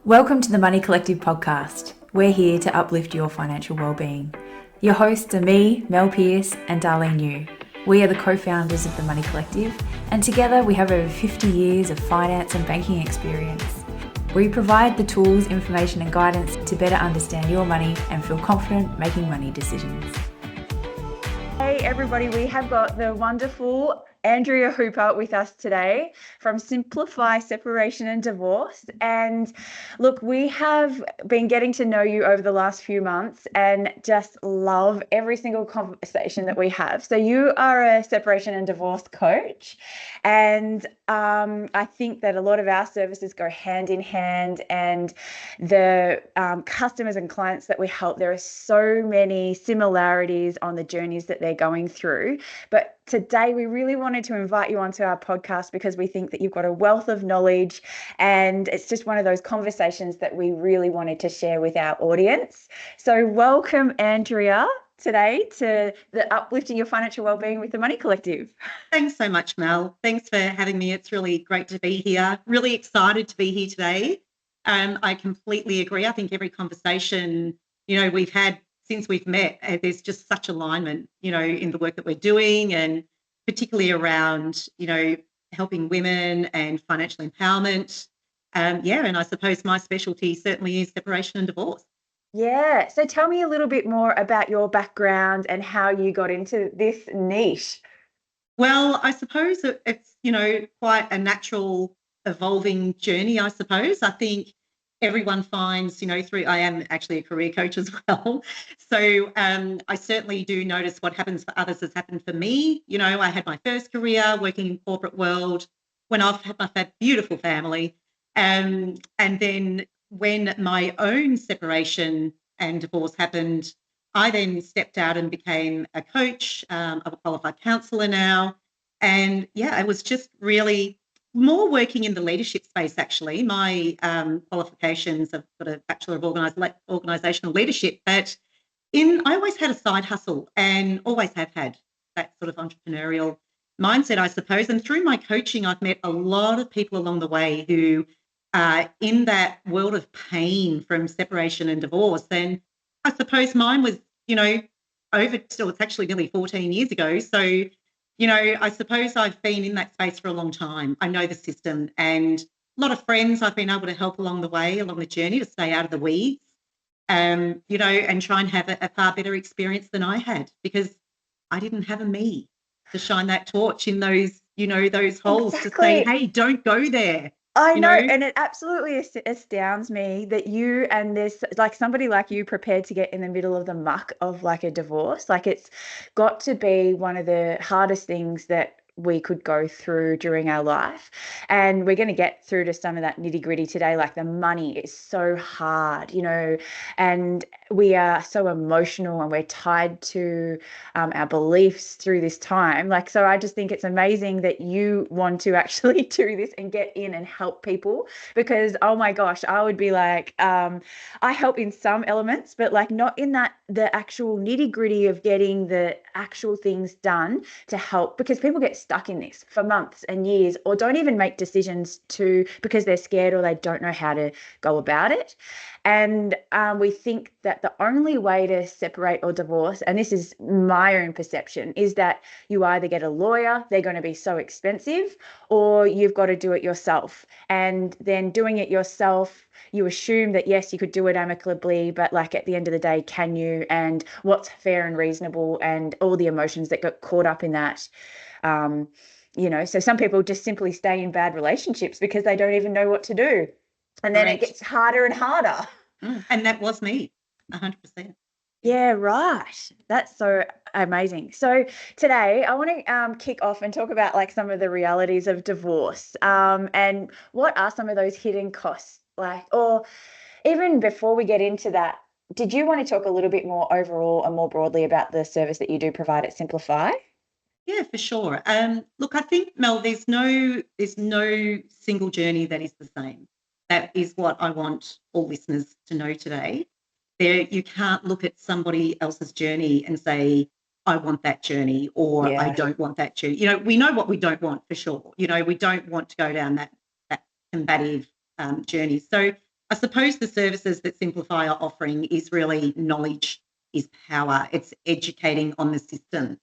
Welcome to the Money Collective podcast. We're here to uplift your financial well-being. Your hosts are me, Mel Pierce, and Darlene Yu. We are the co-founders of the Money Collective, and together we have over 50 years of finance and banking experience. We provide the tools, information, and guidance to better understand your money and feel confident making money decisions. Hey everybody, we have got the wonderful Andrea Hooper with us today from Simplify Separation and Divorce. And look, we have been getting to know you over the last few months and just love every single conversation that we have. So you are a separation and divorce coach. And I think that a lot of our services go hand in hand, and the customers and clients that we help, there are so many similarities on the journeys that they're going through. But today we really wanted to invite you onto our podcast because we think that you've got a wealth of knowledge, and it's just one of those conversations that we really wanted to share with our audience. So welcome, Andrea, today to the Uplifting Your Financial Wellbeing with the Money Collective. Thanks so much, Mel. Thanks for having me. It's really great to be here. Really excited to be here today. I completely agree. I think every conversation, we've had since we've met, there's just such alignment, in the work that we're doing, and particularly around, helping women and financial empowerment. And I suppose my specialty certainly is separation and divorce. Yeah. So tell me a little bit more about your background and how you got into this niche. Well, I suppose it's, quite a natural evolving journey, I suppose. I think everyone finds, I am actually a career coach as well. So I certainly do notice what happens for others has happened for me. I had my first career working in corporate world, when I've had my beautiful family. And then when my own separation and divorce happened, I then stepped out and became a coach. I'm a qualified counsellor now. And yeah, it was just really more working in the leadership space, actually. My qualifications, I've got a Bachelor of Organisational Leadership, but I always had a side hustle and always have had that sort of entrepreneurial mindset, I suppose. And through my coaching, I've met a lot of people along the way who are in that world of pain from separation and divorce. And I suppose mine was, it's actually nearly 14 years ago. So, I suppose I've been in that space for a long time. I know the system, and a lot of friends I've been able to help along the way, along the journey, to stay out of the weeds, and try and have a far better experience than I had, because I didn't have a me to shine that torch in those, those holes. Exactly. To say, hey, don't go there. I know, and it absolutely astounds me that you and this, like somebody like you, prepared to get in the middle of the muck of like a divorce. Like, it's got to be one of the hardest things that we could go through during our life. And we're going to get through to some of that nitty gritty today. Like, the money is so hard, and we are so emotional, and we're tied to our beliefs through this time. Like, so I just think it's amazing that you want to actually do this and get in and help people, because, oh my gosh, I would be like, I help in some elements, but like not in the actual nitty gritty of getting the actual things done to help, because people get stuck in this for months and years, or don't even make decisions because they're scared or they don't know how to go about it. And we think that the only way to separate or divorce, and this is my own perception, is that you either get a lawyer, they're going to be so expensive, or you've got to do it yourself. And then doing it yourself, you assume that, yes, you could do it amicably, but like at the end of the day, can you? And what's fair and reasonable, and all the emotions that get caught up in that. So some people just simply stay in bad relationships because they don't even know what to do. And then Correct. It gets harder and harder. And that was me, 100%. Yeah, right. That's so amazing. So today I want to kick off and talk about like some of the realities of divorce, and what are some of those hidden costs, like, or even before we get into that, did you want to talk a little bit more overall and more broadly about the service that you do provide at Simplify? Yeah, for sure. Look, I think, Mel, there's no single journey that is the same. That is what I want all listeners to know today. You can't look at somebody else's journey and say, I want that journey, or I don't want that journey. We know what we don't want for sure. We don't want to go down that combative journey. So I suppose the services that Simplify are offering is really knowledge is power. It's educating on the system.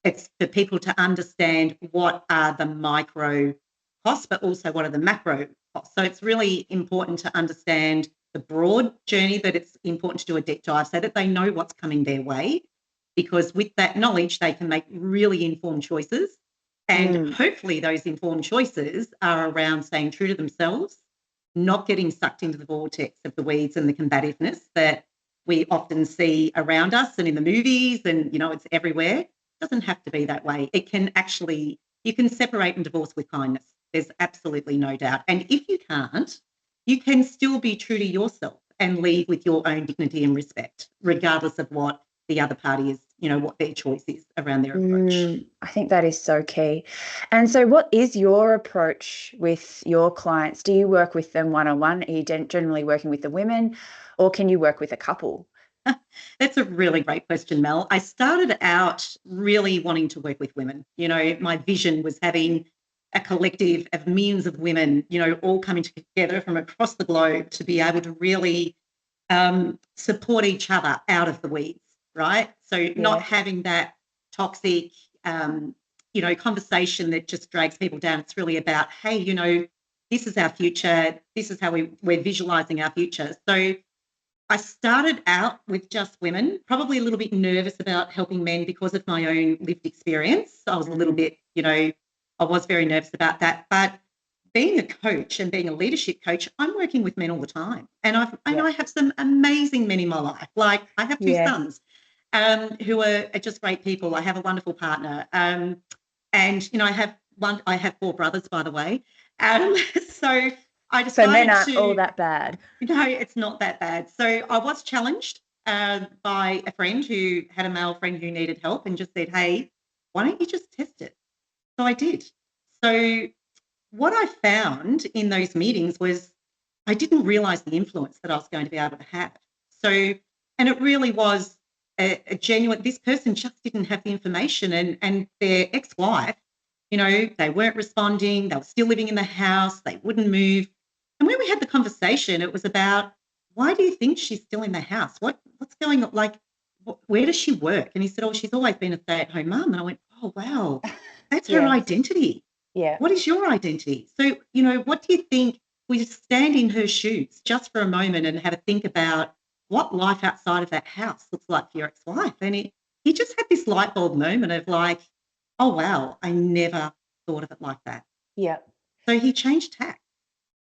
It's for people to understand what are the micro costs, but also what are the macro costs. So it's really important to understand the broad journey, but it's important to do a deep dive so that they know what's coming their way. Because with that knowledge, they can make really informed choices. And Mm. hopefully, those informed choices are around staying true to themselves, not getting sucked into the vortex of the weeds and the combativeness that we often see around us and in the movies, and it's everywhere. It doesn't have to be that way. It can actually, you can separate and divorce with kindness. There's absolutely no doubt. And if you can't, you can still be true to yourself and leave with your own dignity and respect, regardless of what the other party is, what their choice is around their approach. I think that is so key. And so, what is your approach with your clients? Do you work with them one on one? Are you generally working with the women, or can you work with a couple? That's a really great question, Mel. I started out really wanting to work with women. My vision was having a collective of millions of women, all coming together from across the globe to be able to really support each other out of the weeds, right? So not Yeah, having that toxic, conversation that just drags people down. It's really about, hey, this is our future. This is how we're visualizing our future. So I started out with just women, probably a little bit nervous about helping men because of my own lived experience. I was a little mm, bit, I was very nervous about that. But being a coach and being a leadership coach, I'm working with men all the time. And yeah, I have some amazing men in my life. Like I have two yeah. sons who are just great people. I have a wonderful partner. And I have four brothers, by the way. So I So men decided aren't all to that bad. no, it's not that bad. So I was challenged by a friend who had a male friend who needed help and just said, hey, why don't you just test it? So I did. So what I found in those meetings was I didn't realize the influence that I was going to be able to have. So, and it really was a genuine, this person just didn't have the information, and their ex-wife, they weren't responding. They were still living in the house. They wouldn't move. And when we had the conversation, it was about, why do you think she's still in the house? What's going on? Like, where does she work? And he said, oh, she's always been a stay-at-home mum. And I went, oh, wow, that's her Yes, identity. yeah, What is your identity? So, what do you think? We just stand in her shoes just for a moment and have a think about what life outside of that house looks like for your ex-wife. And he just had this light bulb moment of like, oh, wow, I never thought of it like that. yeah, So he changed tack.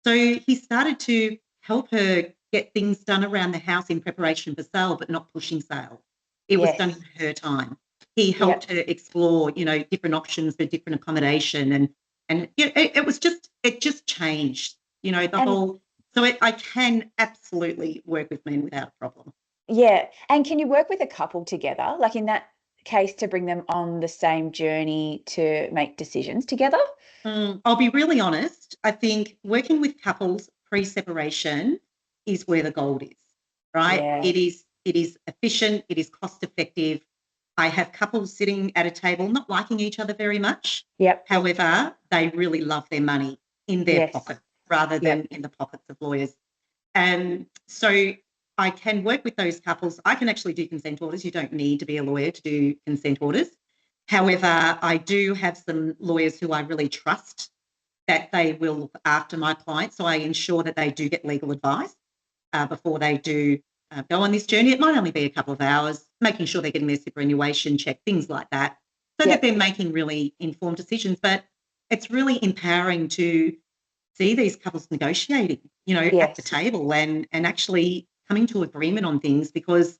So he started to help her get things done around the house in preparation for sale, but not pushing sale. It was done in yes, her time. He yeah. helped her explore, different options for different accommodation, and it just changed, the And whole. So I can absolutely work with men without a problem. yeah, and can you work with a couple together, like in that case, to bring them on the same journey to make decisions together? I'll be really honest. I think working with couples pre-separation is where the gold is, right? Yeah, It is efficient, it is cost effective. I have couples sitting at a table not liking each other very much. yep, However, they really love their money in their yes, pocket rather than yep, in the pockets of lawyers. And so I can work with those couples. I can actually do consent orders. You don't need to be a lawyer to do consent orders. However, I do have some lawyers who I really trust that they will look after my clients. So I ensure that they do get legal advice before they do go on this journey. It might only be a couple of hours, making sure they're getting their superannuation check, things like that, so that yep, they're making really informed decisions. But it's really empowering to see these couples negotiating, at the yes. table and actually coming to agreement on things, because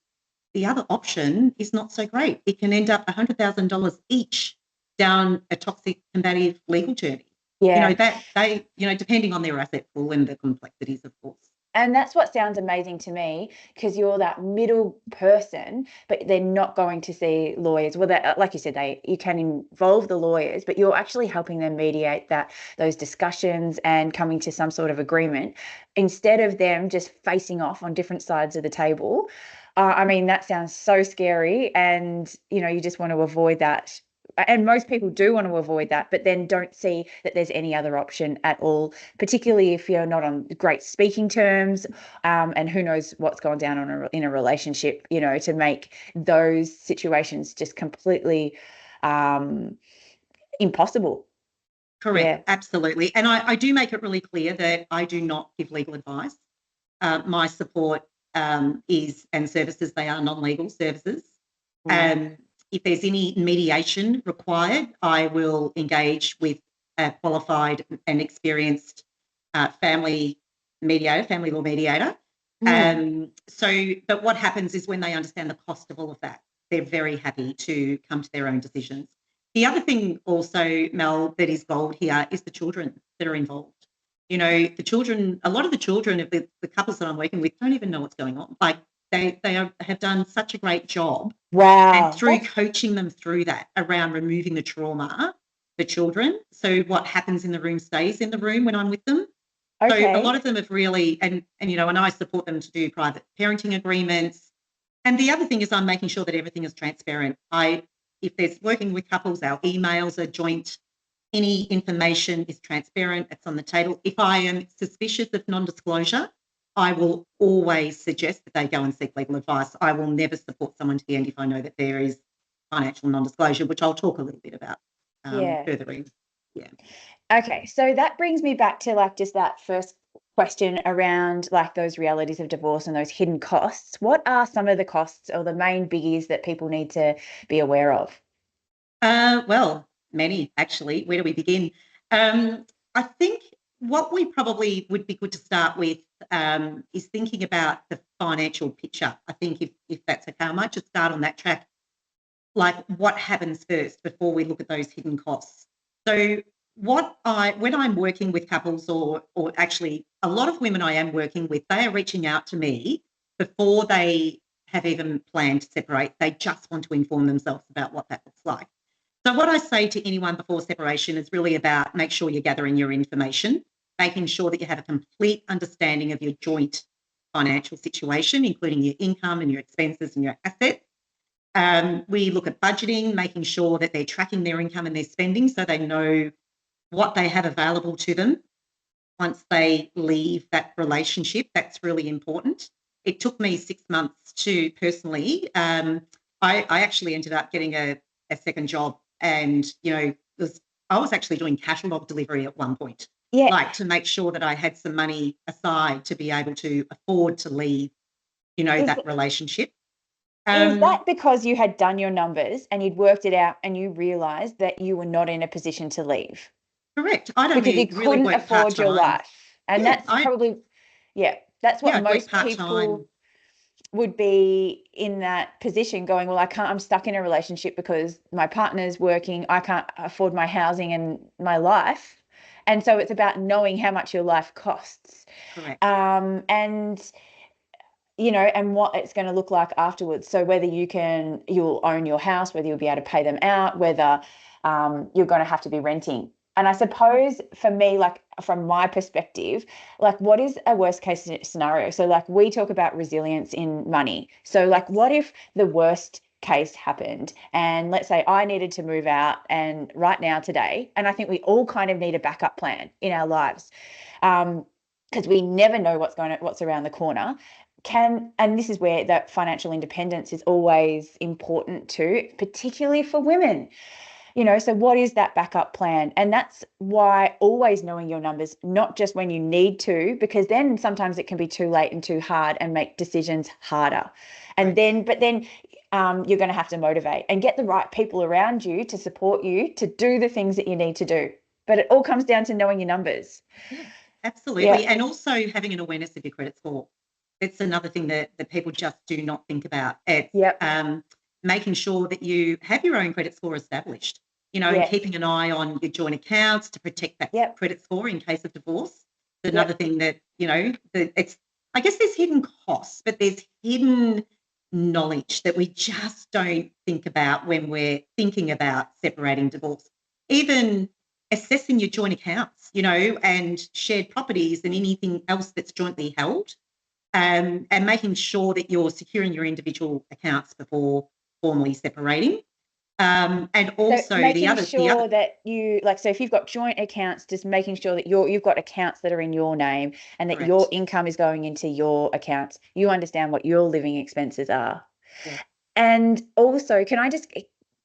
the other option is not so great. It can end up $100,000 each down a toxic combative legal journey. Yeah. That they, depending on their asset pool and the complexities, of course. And that's what sounds amazing to me, because you're that middle person, but they're not going to see lawyers. Well, that, like you said, you can involve the lawyers, but you're actually helping them mediate those discussions and coming to some sort of agreement instead of them just facing off on different sides of the table. I mean, that sounds so scary, and you just want to avoid that and most people do want to avoid that, but then don't see that there's any other option at all, particularly if you're not on great speaking terms, and who knows what's gone down in a relationship, to make those situations just completely impossible. Correct, Yeah. absolutely. And I do make it really clear that I do not give legal advice. My support is and services, they are non-legal services. Mm. If there's any mediation required, I will engage with a qualified and experienced family law mediator. Mm. But what happens is when they understand the cost of all of that, they're very happy to come to their own decisions. The other thing also, Mel, that is gold here is the children that are involved. The children, a lot of the children of the couples that I'm working with don't even know what's going on. Like have done such a great job. And Wow. through coaching them through that around removing the trauma, the children. So what happens in the room stays in the room when I'm with them. So a lot Okay. of them have really, and I support them to do private parenting agreements. And the other thing is I'm making sure that everything is transparent. If there's working with couples, our emails are joint. Any information is transparent. It's on the table. If I am suspicious of non-disclosure, I will always suggest that they go and seek legal advice. I will never support someone to the end if I know that there is financial non-disclosure, which I'll talk a little bit about Yeah. further in. Yeah. Okay, so that brings me back to like just that first question around like those realities of divorce and those hidden costs. What are some of the costs or the main biggies that people need to be aware of? Well, many actually. Where do we begin? I think what we probably would be good to start with is thinking about the financial picture. I think if that's okay, I might just start on that track. Like what happens first before we look at those hidden costs. So when I'm working with couples or actually a lot of women I am working with, they are reaching out to me before they have even planned to separate. They just want to inform themselves about what that looks like. So what I say to anyone before separation is really about make sure you're gathering your information, making sure that you have a complete understanding of your joint financial situation, including your income and your expenses and your assets. We look at budgeting, making sure that they're tracking their income and their spending so they know what they have available to them once they leave that relationship. That's really important. It took me 6 months to personally, I actually ended up getting a second job and, I was actually doing catalogue delivery at one point, Yeah. like to make sure that I had some money aside to be able to afford to leave, Is that relationship. is Um, that because you had done your numbers and you'd worked it out and you realized that you were not in a position to leave Correct. I'd because you only really couldn't worked afford your part-time. life? And Yeah, that's probably, yeah, that's what I'd worked most part-time. people would be in that position going, well, I'm stuck in a relationship because my partner's working, I can't afford my housing and my life. And so it's about knowing how much your life costs. Correct. And and what it's going to look like afterwards. So whether you'll own your house, whether you'll be able to pay them out, whether you're going to have to be renting. And I suppose for me, like from my perspective, like what is a worst case scenario? So like we talk about resilience in money. So like Yes. what if the worst case happened and let's say I needed to move out and right now today, and I think we all kind of need a backup plan in our lives. Because we never know what's around the corner. And this is where that financial independence is always important too, particularly for women. So what is that backup plan? And that's why always knowing your numbers, not just when you need to, because then sometimes it can be too late and too hard and make decisions harder. And Right. then you're going to have to motivate and get the right people around you to support you to do the things that you need to do. But it all comes down to knowing your numbers. Yeah, Yeah. absolutely. And also having an awareness of your credit score. It's another thing that people just do not think about. It's Yep. making sure that you have your own credit score established, and Yeah. keeping an eye on your joint accounts to protect that Yep. credit score in case of divorce. Another Yep. thing that, I guess there's hidden costs, but there's hidden knowledge that we just don't think about when we're thinking about separating divorce. Even assessing your joint accounts, and shared properties and anything else that's jointly held, and making sure that you're securing your individual accounts before formally separating. And So also making the sure other, that you like, so if you've got joint accounts, just making sure that you've got accounts that are in your name and that your correct. income is going into your accounts. You understand what your living expenses are. Yeah. And also, can I just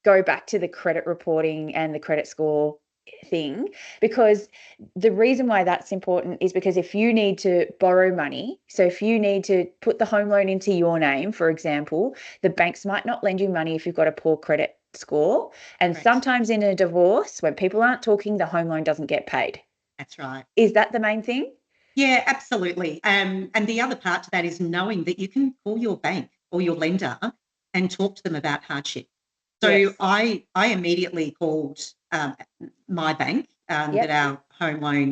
go back to the credit reporting and the credit score thing? Because the reason why that's important is because if you need to borrow money, so if you need to put the home loan into your name, for example, the banks might not lend you money if you've got a poor credit score. And Correct. sometimes in a divorce, when people aren't talking, the home loan doesn't get paid. That's right. Is that the main thing? Yeah, absolutely. And the other part to that is knowing that you can call your bank or your lender and talk to them about hardship. So Yes. I immediately called my bank that Yep. our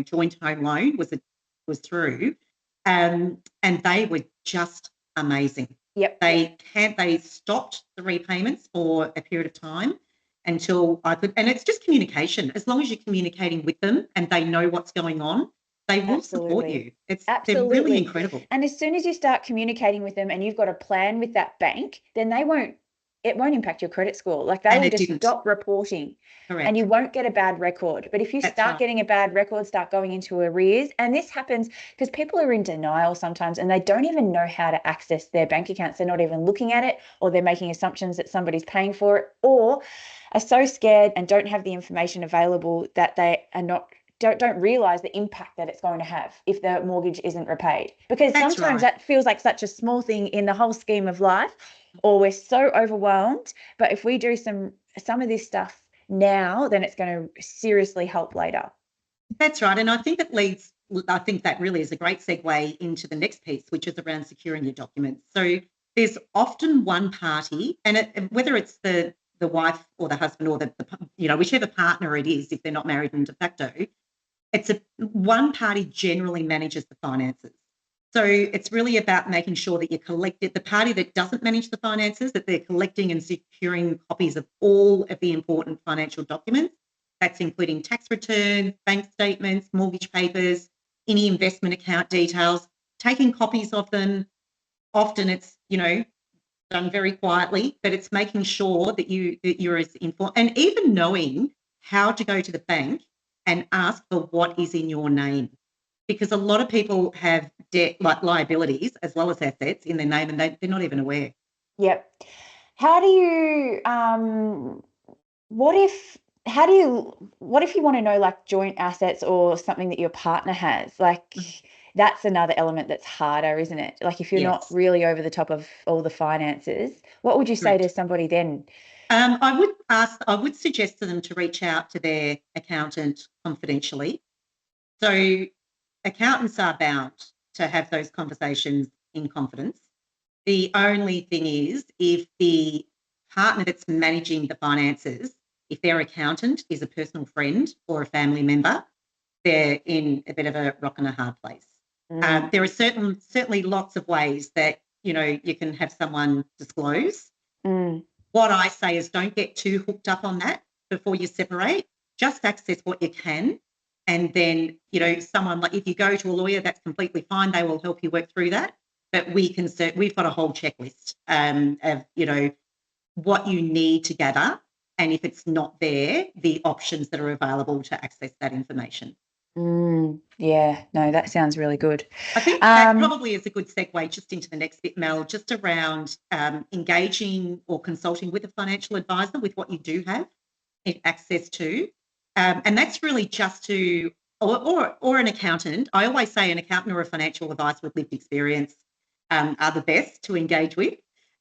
joint home loan was through, and they were just amazing. Yep. They stopped the repayments for a period of time until I could, and it's just communication. As long as you're communicating with them and they know what's going on, they will support Absolutely. you. They're really Absolutely. incredible. And as soon as you start communicating with them and you've got a plan with that bank, then it won't impact your credit score. Like they And will it just didn't. stop reporting and you Correct. won't get a bad record. But if you That's start right. getting a bad record, start going into arrears, and this happens because people are in denial sometimes and they don't even know how to access their bank accounts. They're not even looking at it, or they're making assumptions that somebody's paying for it, or are so scared and don't have the information available that they are not don't realize the impact that it's going to have if the mortgage isn't repaid, because That's sometimes right. that feels like such a small thing in the whole scheme of life, or we're so overwhelmed, but if we do some of this stuff now, then it's going to seriously help later. That's right. And I think that really is a great segue into the next piece, which is around securing your documents. So there's often one party, and whether it's the wife or the husband or whichever partner it is, if they're not married and de facto, it's a one party generally manages the finances. So it's really about making sure that you collect it. The party that doesn't manage the finances, that they're collecting and securing copies of all of the important financial documents. That's including tax returns, bank statements, mortgage papers, any investment account details, taking copies of them. Often it's, done very quietly, but it's making sure that you're as informed, and even knowing how to go to the bank and ask for what is in your name, because a lot of people have debt, like liabilities as well as assets in their name, and they're not even aware. Yep. How do you what if how do you what if you want to know like joint assets or something that your partner has? Like that's another element that's harder, isn't it? Like if you're not Yes, really over the top of all the finances, what would you say to correct. somebody then? I would suggest to them to reach out to their accountant confidentially. So accountants are bound to have those conversations in confidence. The only thing is, if the partner that's managing the finances, if their accountant is a personal friend or a family member, they're in a bit of a rock and a hard place. Mm, There are certainly lots of ways that you can have someone disclose. mm, What I say is, don't get too hooked up on that before you separate. Just access what you can, and then someone, like if you go to a lawyer, that's completely fine. They will help you work through that. But we've got a whole checklist of what you need to gather, and if it's not there, the options that are available to access that information. yeah, no, that sounds really good. I think that Um, probably is a good segue just into the next bit, Mel, just around engaging or consulting with a financial advisor with what you do have access to. And that's really just to, or an accountant. I always say an accountant or a financial advisor with lived experience are the best to engage with.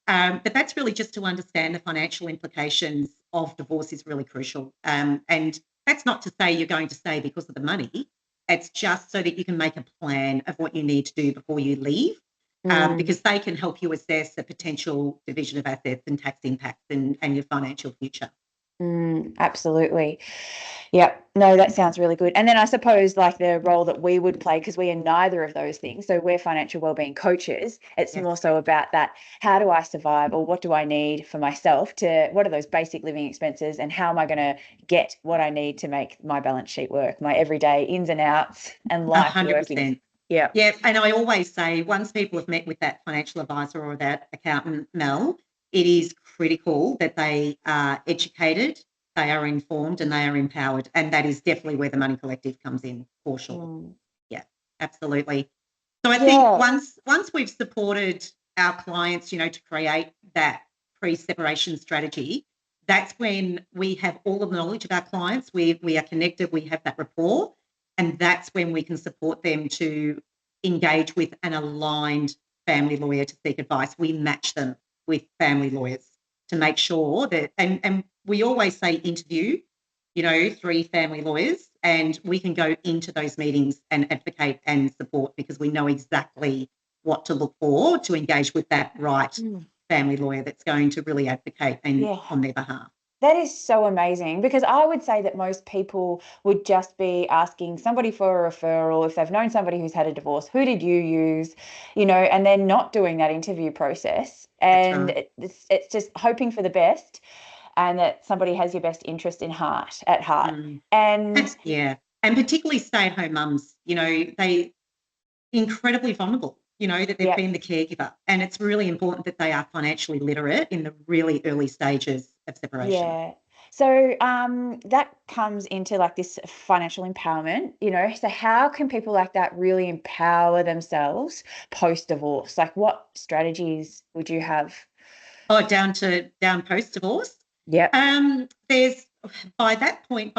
But that's really just to understand the financial implications of divorce is really crucial. And that's not to say you're going to stay because of the money. It's just so that you can make a plan of what you need to do before you leave, mm. because they can help you assess the potential division of assets and tax impacts and your financial future. Absolutely. Yep. No, that sounds really good. And then I suppose like the role that we would play, because we are neither of those things. So we're financial wellbeing coaches. It's more Yes, so about that. How do I survive, or what do I need for myself what are those basic living expenses, and how am I going to get what I need to make my balance sheet work, my everyday ins and outs and life working. 100%. Yeah. Yeah, and I always say once people have met with that financial advisor or that accountant, Mel, it is critical that they are educated, they are informed, and they are empowered. And that is definitely where the Money Collective comes in, for sure. Yeah, absolutely. So I think Yeah. once we've supported our clients, to create that pre-separation strategy, that's when we have all of the knowledge of our clients. We are connected, we have that rapport, and that's when we can support them to engage with an aligned family lawyer to seek advice. We match them with family lawyers to make sure that, and we always say interview, 3 family lawyers, and we can go into those meetings and advocate and support because we know exactly what to look for to engage with that right family lawyer that's going to really advocate and Yeah. on their behalf. That is so amazing, because I would say that most people would just be asking somebody for a referral. If they've known somebody who's had a divorce, who did you use, and they're not doing that interview process. That's And right. it's just hoping for the best, and that somebody has your best interest at heart. And Yeah. And particularly stay-at-home mums, they incredibly vulnerable, that they've yeah, been the caregiver. And it's really important that they are financially literate in the really early stages of separation. yeah. So that comes into like this financial empowerment, So how can people like that really empower themselves post-divorce? Like, what strategies would you have? Oh, down post-divorce. Yep. There's by that point,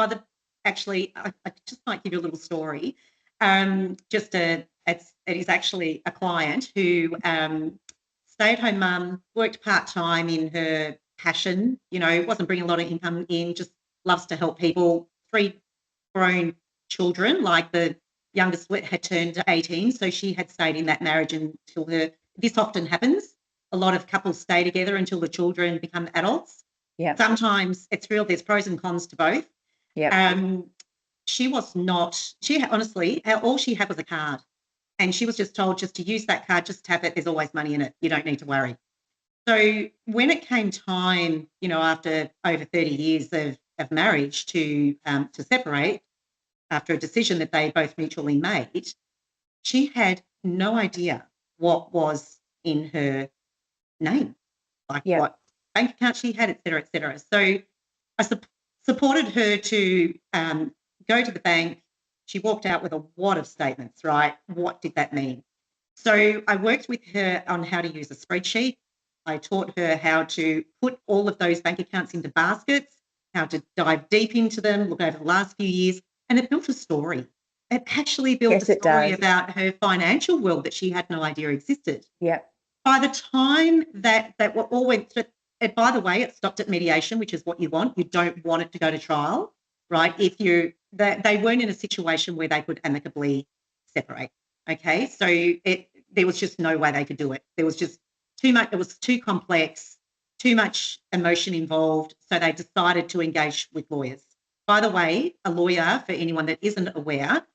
actually, I just might give you a little story. It is actually a client who stay-at-home mum, worked part-time in her passion, wasn't bringing a lot of income in, just loves to help people. 3 grown children, like the youngest had turned 18, so she had stayed in that marriage until this often happens. A lot of couples stay together until the children become adults. Yep. Sometimes it's real, there's pros and cons to both. Yep. She was not, honestly, all she had was a card. And she was just told just to use that card, just tap it, there's always money in it. You don't need to worry. So when it came time, after over 30 years of marriage to separate, after a decision that they both mutually made, she had no idea what was in her name, like Yep. what bank account she had, et cetera, et cetera. So I supported her to go to the bank. She walked out with a wad of statements, right? What did that mean? So I worked with her on how to use a spreadsheet. I taught her how to put all of those bank accounts into baskets, how to dive deep into them, look over the last few years, and it built a story. It actually built a Yes, it story does. about her financial world that she had no idea existed. Yep. By the time that all went through, by the way, it stopped at mediation, which is what you want. You don't want it to go to trial, right? If they weren't in a situation where they could amicably separate. Okay, so there was just no way they could do it. There was just too much. It was too complex, too much emotion involved. So they decided to engage with lawyers. By the way, a lawyer, for anyone that isn't aware,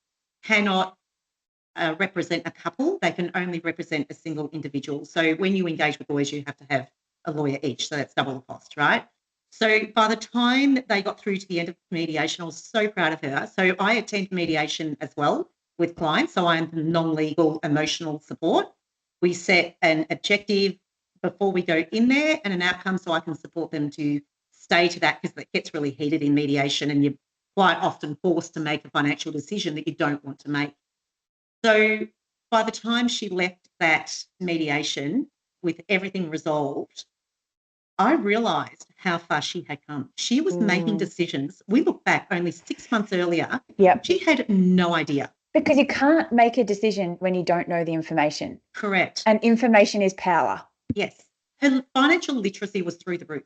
cannot represent a couple. They can only represent a single individual. So when you engage with lawyers, you have to have a lawyer each. So that's double the cost, right? So by the time they got through to the end of mediation, I was so proud of her. So I attend mediation as well with clients. So I am non-legal emotional support. We set an objective before we go in there and an outcome so I can support them to stay to that, because it gets really heated in mediation and you're quite often forced to make a financial decision that you don't want to make. So by the time she left that mediation with everything resolved, I realised how far she had come. She was making decisions. We look back only 6 months earlier. Yep. She had no idea. Because you can't make a decision when you don't know the information. Correct. And information is power. Yes. Her financial literacy was through the roof.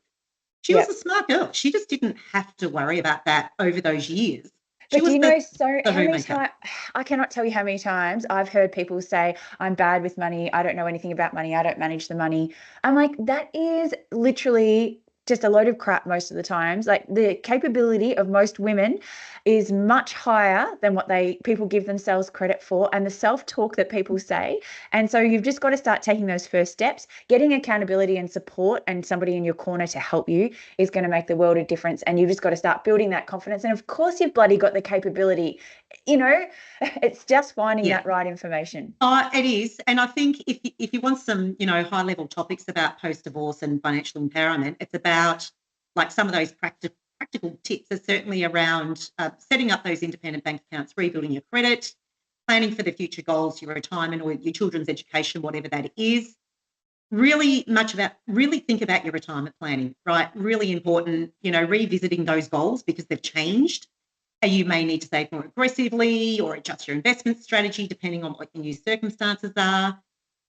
She was Yep. a smart girl. She just didn't have to worry about that over those years. She But do was you the know, so how many homemaker. times, I cannot tell you how many times I've heard people say, I'm bad with money. I don't know anything about money. I don't manage the money. I'm like, that is literally just a load of crap most of the times. Like the capability of most women is much higher than what people give themselves credit for, and the self-talk that people say. And so you've just got to start taking those first steps. Getting accountability and support and somebody in your corner to help you is going to make the world of difference. And you've just got to start building that confidence. And of course, you've bloody got the capability. It's just finding that right information. It is. And I think if you want some, high level topics about post-divorce and financial empowerment, it's about like some of those practical tips are certainly around setting up those independent bank accounts, rebuilding your credit, planning for the future goals, your retirement or your children's education, whatever that is. Really think about your retirement planning, right? Really important, revisiting those goals because they've changed. You may need to save more aggressively or adjust your investment strategy depending on what your new circumstances are.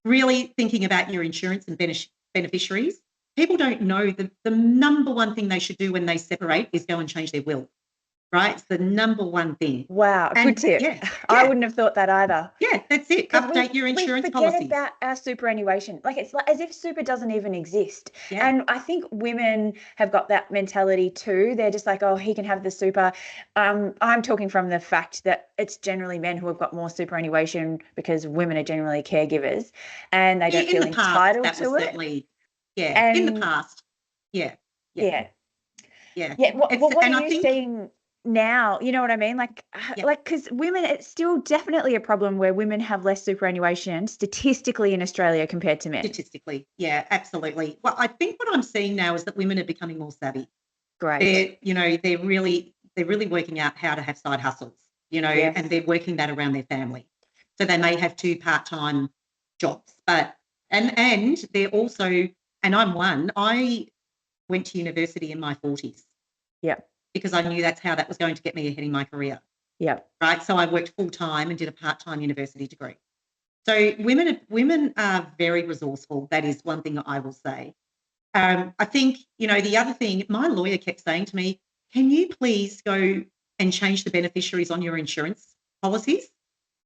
Really thinking about your insurance and beneficiaries. People don't know the number one thing they should do when they separate is go and change their will, right? It's the number one thing. Wow, good tip. Yeah. I wouldn't have thought that either. Yeah, that's it. Update your insurance policy. We forget about our superannuation. Like it's like as if super doesn't even exist. Yeah. And I think women have got that mentality too. They're just like, oh, he can have the super. I'm talking from the fact that it's generally men who have got more superannuation because women are generally caregivers and they don't feel entitled to it. Certainly, yeah, in the past. Yeah. What are you seeing now? You know what I mean? Like because women, it's still definitely a problem where women have less superannuation statistically in Australia compared to men. Statistically, yeah, absolutely. Well, I think what I'm seeing now is that women are becoming more savvy. Great. They're really working out how to have side hustles, and they're working that around their family. So they may have 2 part-time jobs, but and they're also, and I'm one, I went to university in my 40s. Yeah. Because I knew that's how that was going to get me ahead in my career. Yeah. Right. So I worked full-time and did a part-time university degree. So women are very resourceful. That is one thing that I will say. I think, the other thing, my lawyer kept saying to me, can you please go and change the beneficiaries on your insurance policies?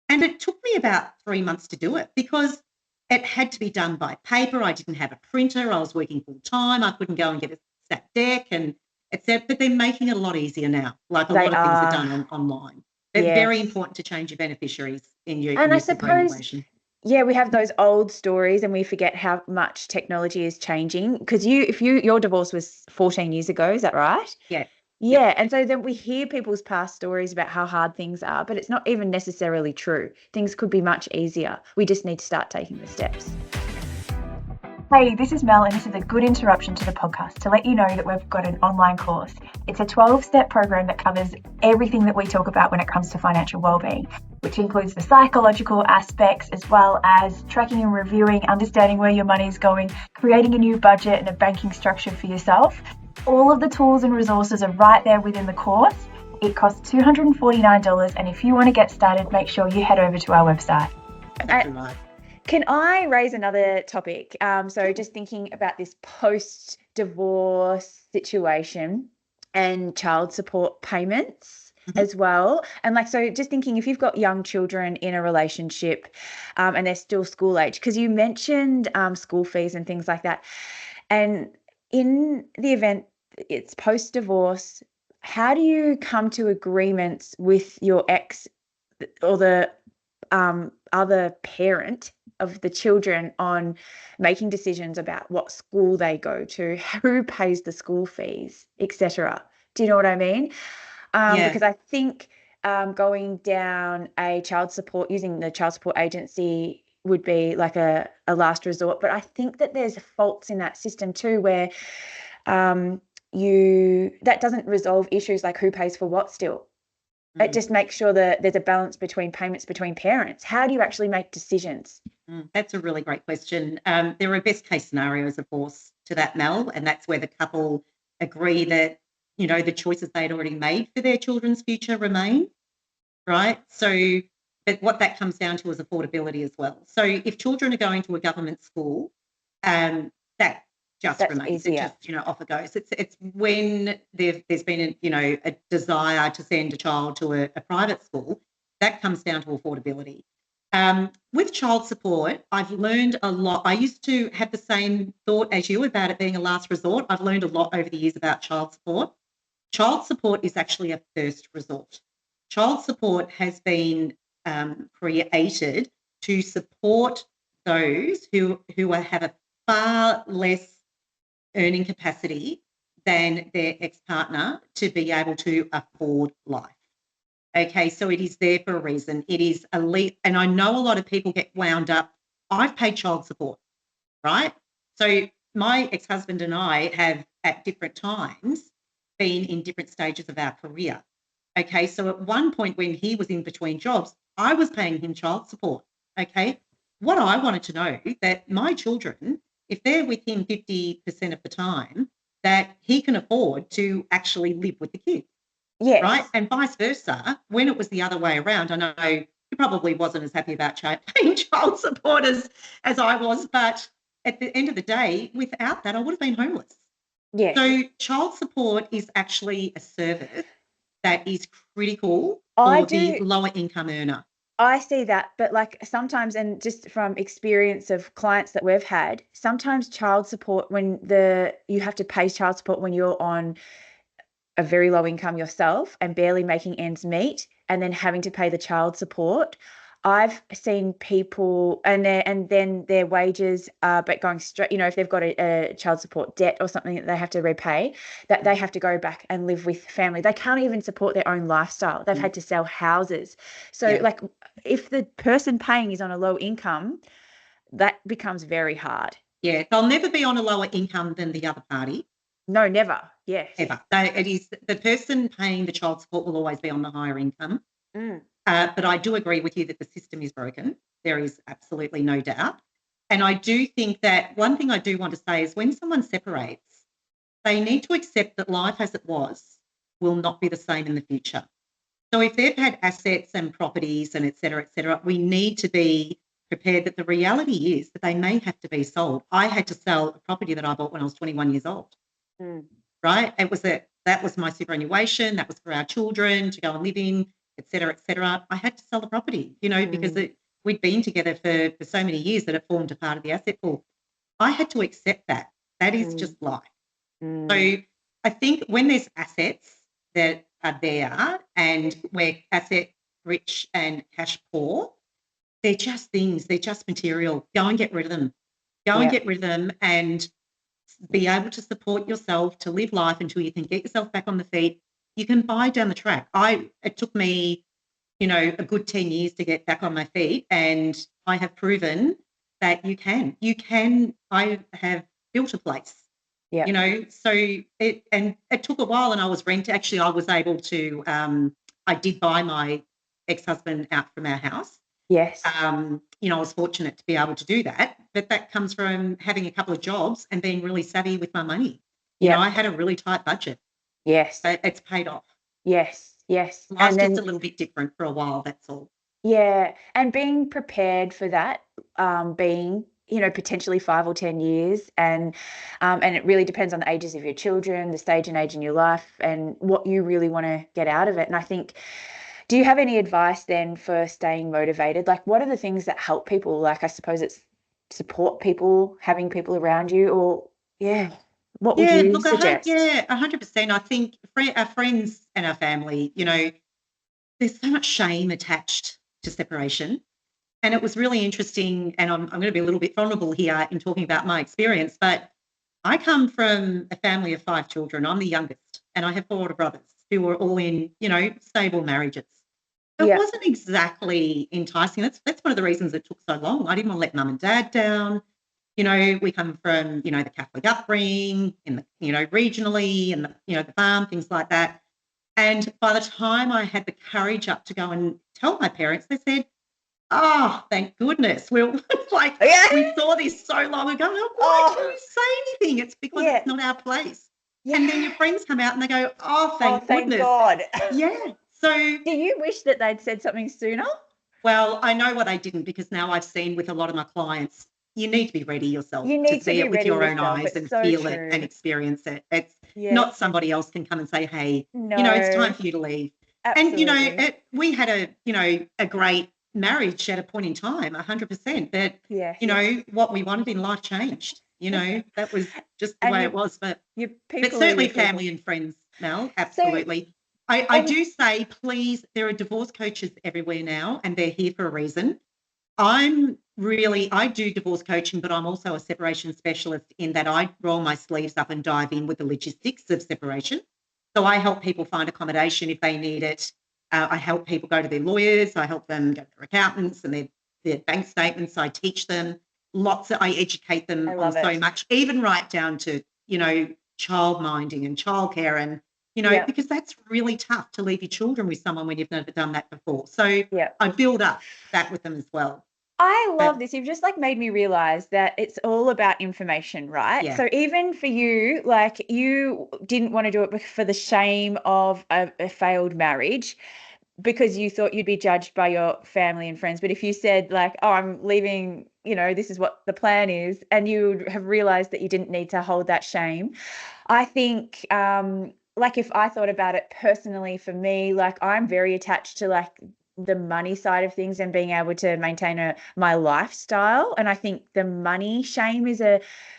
And it took me about 3 months to do it because it had to be done by paper. I didn't have a printer. I was working full-time. I couldn't go and get a stat deck and etc. But they're making it a lot easier now. Like a lot of things are done online. It's very important to change your beneficiaries in your superannuation. Yeah, we have those old stories and we forget how much technology is changing. Because your divorce was 14 years ago, is that right? Yeah. Yeah, and so then we hear people's past stories about how hard things are, but it's not even necessarily true. Things could be much easier. We just need to start taking the steps. Hey, this is Mel, and this is a good interruption to the podcast to let you know that we've got an online course. It's a 12-step program that covers everything that we talk about when it comes to financial wellbeing, which includes the psychological aspects as well as tracking and reviewing, understanding where your money is going, creating a new budget and a banking structure for yourself. All of the tools and resources are right there within the course. It costs $249, and if you want to get started, make sure you head over to our website. Can I raise another topic? So just thinking about this post-divorce situation and child support payments as well. And so just thinking if you've got young children in a relationship and they're still school age, because you mentioned school fees and things like that. And in the event it's post-divorce, how do you come to agreements with your ex or the other parent of the children on making decisions about what school they go to, who pays the school fees, etc.? Do you know what I mean? Because I think going down using the child support agency would be like a last resort. But I think that there's faults in that system too where that doesn't resolve issues like who pays for what still. It just makes sure that there's a balance between payments between parents. How do you actually make decisions? That's a really great question. There are best case scenarios, of course, to that, Mel, and that's where the couple agree that, the choices they'd already made for their children's future remain, right? So, but what that comes down to is affordability as well. So if children are going to a government school, that just remains. Easier. It just, off it goes. It's when there's been a desire to send a child to a private school, that comes down to affordability. With child support, I've learned a lot. I used to have the same thought as you about it being a last resort. I've learned a lot over the years about child support. Child support is actually a first resort. Child support has been created to support those who have a far less earning capacity than their ex-partner to be able to afford life. Okay, so it is there for a reason. It is elite, and I know a lot of people get wound up. I've paid child support, right? So my ex-husband and I have at different times been in different stages of our career. Okay, so at one point when he was in between jobs, I was paying him child support. Okay, what I wanted to know that my children, if they're with him 50% of the time, that he can afford to actually live with the kids, right? Yes. And vice versa. When it was the other way around, I know he probably wasn't as happy about paying child support as I was, but at the end of the day, without that, I would have been homeless. Yes. So child support is actually a service that is critical I for the do. lower income earner. I see that, but like sometimes, and just from experience of clients that we've had, sometimes child support when you have to pay child support when you're on a very low income yourself and barely making ends meet, and then having to pay the child support. I've seen people and then their wages are but going straight, if they've got a child support debt or something that they have to repay, that they have to go back and live with family. They can't even support their own lifestyle. They've had to sell houses. So Yeah. like if the person paying is on a low income, that becomes very hard. Yeah. They'll never be on a lower income than the other party, No, never. Yes. ever. It is the person paying the child support will always be on the higher income. Mm. But I do agree with you that the system is broken. There is absolutely no doubt. And I do think that one thing I do want to say is when someone separates, they need to accept that life as it was will not be the same in the future. So if they've had assets and properties and et cetera, we need to be prepared that the reality is that they may have to be sold. I had to sell a property that I bought when I was 21 years old, Mm. right? That was my superannuation, that was for our children to go and live in, et cetera, et cetera. I had to sell the property, because Mm. we'd been together for so many years that it formed a part of the asset pool. I had to accept that. That is Mm. just life. So Mm. I think when there's assets that are there and we're asset rich and cash poor, they're just things, they're just material. Go and get rid of them. Go and Yeah. get rid of them and be able to support yourself to live life until you can get yourself back on the feet. You can buy down the track. It took me, a good 10 years to get back on my feet, and I have proven that you can. You can. I have built a place, Yeah. so it took a while, and I was actually I was able to I did buy my ex-husband out from our house. Yes. I was fortunate to be able to do that, but that comes from having a couple of jobs and being really savvy with my money. Yeah. I had a really tight budget, Yes. but it's paid off. Yes. Yes. Life's And just a then, little bit different for a while, that's all. yeah, and being prepared for that, being, potentially 5 or 10 years, and it really depends on the ages of your children, the stage and age in your life, and what you really want to get out of it. And I think, do you have any advice then for staying motivated? Like, what are the things that help people? Like, I suppose it's support people, having people around you, or yeah, what would Yeah, you look, suggest? 100%. I think our friends and our family, there's so much shame attached to separation. And it was really interesting, and I'm going to be a little bit vulnerable here in talking about my experience, but I come from a family of 5 children. I'm the youngest, and I have 4 older brothers who were all in, stable marriages. It Yeah. wasn't exactly enticing. That's one of the reasons it took so long. I didn't want to let mum and dad down. We come from, the Catholic upbringing, in the, regionally, and the farm, things like that. And by the time I had the courage up to go and tell my parents, they said, "Oh, thank goodness. We're like, Yeah. we saw this so long ago. Why didn't Oh, you say anything?" It's because yeah. it's not our place. And then your Yeah. friends come out and they go, "Oh, Oh, thank thank goodness." God. Yeah. So, Do you wish that they'd said something sooner? well, I know why they didn't, because now I've seen with a lot of my clients, you need to be ready yourself You to need to see be it with ready your own yourself. eyes It's and so feel it and true. experience it. It's not Yes. somebody else can come and say, "Hey, it's No, time for you to leave." And absolutely. we had a great marriage at a point in time, 100%. But, Yeah, you yeah. know, what we wanted in life changed. You know, that was just the And way it was. your But people are your certainly people. family and friends, Mel, So, absolutely. I and do say, please, there are divorce coaches everywhere now, and they're here for a reason. I do divorce coaching, but I'm also a separation specialist in that I roll my sleeves up and dive in with the logistics of separation. So I help people find accommodation if they need it. I help people go to their lawyers. I help them go to their accountants and their bank statements. I teach them I educate I them on love so it. much, even right down to, child minding and childcare and, Yeah, because that's really tough to leave your children with someone when you've never done that before. So yeah. I build up that with them as well. I But love this. You've just like made me realize that it's all about information, right? yeah, So even for you, like you didn't want to do it for the shame of a failed marriage because you thought you'd be judged by your family and friends. But if you said like, "Oh, I'm leaving, this is what the plan is," and you would have realized that you didn't need to hold that shame. I think like if I thought about it personally for me, like I'm very attached to like the money side of things and being able to maintain my lifestyle. And I think the money shame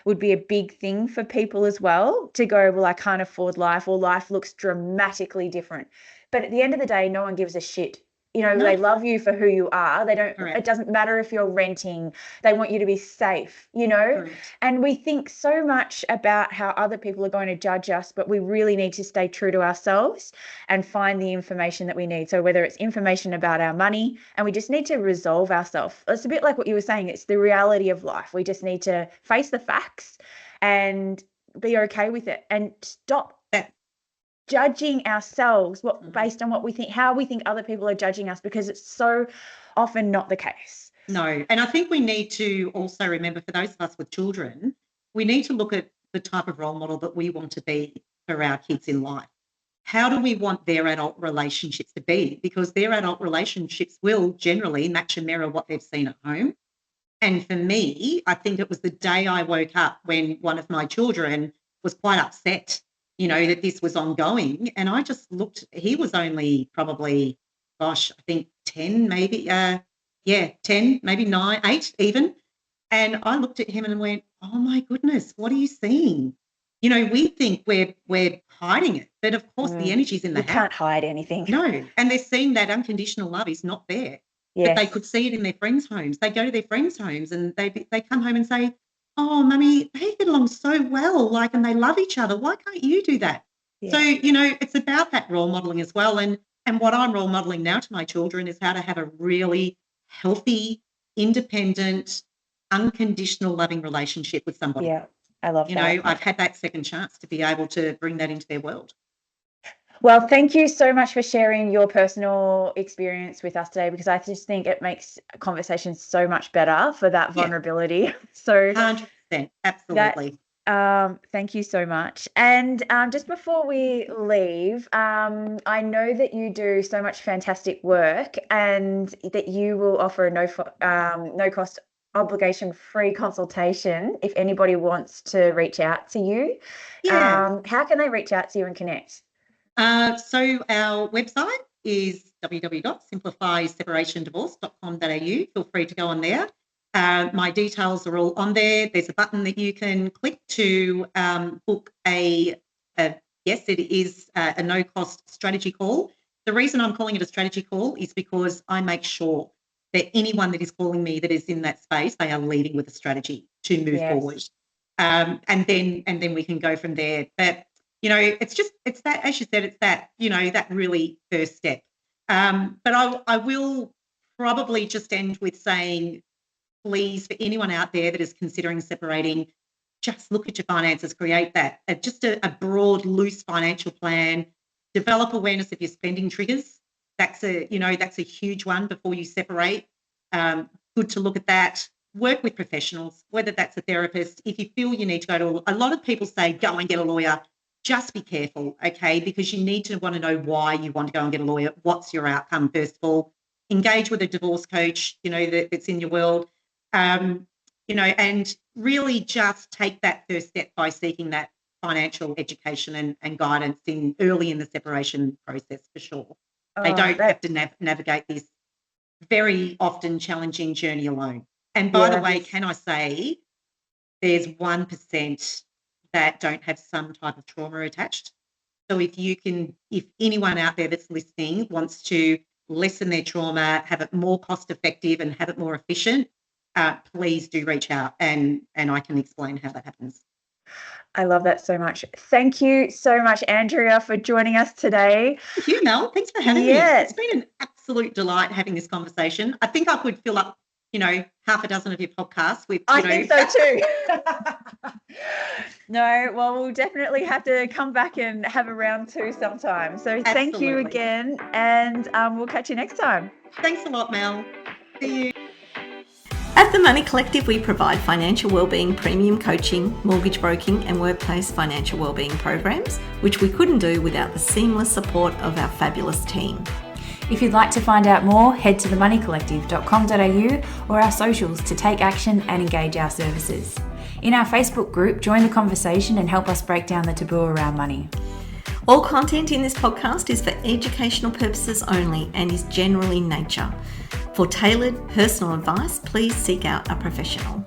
would be a big thing for people as well to go, well, I can't afford life, or life looks dramatically different. But at the end of the day, no one gives a shit. no, They love you for who you are. It correct, doesn't matter if you're renting. They want you to be safe. correct. And we think so much about how other people are going to judge us, but we really need to stay true to ourselves and find the information that we need. So whether it's information about our money, and we just need to resolve ourselves. It's a bit like what you were saying. It's the reality of life. We just need to face the facts and be okay with it and stop That judging ourselves mhm. based on what we think, how we think other people are judging us, because it's so often not the case. No, and I think we need to also remember, for those of us with children, we need to look at the type of role model that we want to be for our kids in life. How do we want their adult relationships to be? Because their adult relationships will generally match and mirror what they've seen at home. And for me, I think it was the day I woke up when one of my children was quite upset, that this was ongoing. And I just looked, he was only probably, gosh, I think 10, maybe, 10, maybe 9, 8 even. And I looked at him and went, oh my goodness, what are you seeing? We think we're hiding it, but of course the energy's in the You house. can't hide anything. No, and they're seeing that unconditional love is not there, but they could Yes. see it in their friends' homes. They go to their friends' homes and they come home and say, "Oh, mummy, they get along so well, like, and they love each other. Why can't you do that?" So, Yeah. it's about that role modeling as well. And what I'm role modeling now to my children is how to have a really healthy, independent, unconditional loving relationship with somebody. Yeah. I love that. I've had that second chance to be able to bring that into their world. Well, thank you so much for sharing your personal experience with us today, because I just think it makes conversations so much better for that Yeah, vulnerability. So 100%. that Absolutely. thank you so much. And just before we leave, I know that you do so much fantastic work, and that you will offer a no cost obligation free consultation if anybody wants to reach out to you. Yeah. How can they reach out to you and connect? So our website is www.simplifyseparationdivorce.com.au. Feel free to go on there. My details are all on there. There's a button that you can click to book yes, it is a no-cost strategy call. The reason I'm calling it a strategy call is because I make sure that anyone that is calling me that is in that space, they are leading with a strategy to move forward. Yes. And then we can go from there. But it's that, as you said, it's that, that really first step. But I will probably just end with saying, please, for anyone out there that is considering separating, just look at your finances, create that, just a broad, loose financial plan, develop awareness of your spending triggers. That's a huge one before you separate. Good to look at that. Work with professionals, whether that's a therapist. If you feel you need to go to a lot of people say, go and get a lawyer. Just be careful, okay? Because you need to want to know why you want to go and get a lawyer. What's your outcome, first of all? Engage with a divorce coach, that's in your world. And really just take that first step by seeking that financial education and guidance early in the separation process, for sure. They Oh, don't have to navigate this very often challenging journey alone. And by the way, can I say there's 1% that don't have some type of trauma attached. So if anyone out there that's listening wants to lessen their trauma, have it more cost effective and have it more efficient, please do reach out and I can explain how that happens. I love that so much. Thank you so much, Andrea, for joining us today. Thank you, Mel. Thanks for having me. It's been an absolute delight having this conversation. I think I could fill up, half a dozen of your podcasts with, I think so too. No, well, we'll definitely have to come back and have a round 2 sometime. So thank you again, and we'll catch you next time. Thanks a lot, Mel. See you. At The Money Collective, we provide financial wellbeing, premium coaching, mortgage broking and workplace financial wellbeing programs, which we couldn't do without the seamless support of our fabulous team. If you'd like to find out more, head to themoneycollective.com.au or our socials to take action and engage our services. In our Facebook group, join the conversation and help us break down the taboo around money. All content in this podcast is for educational purposes only and is general in nature. For tailored personal advice, please seek out a professional.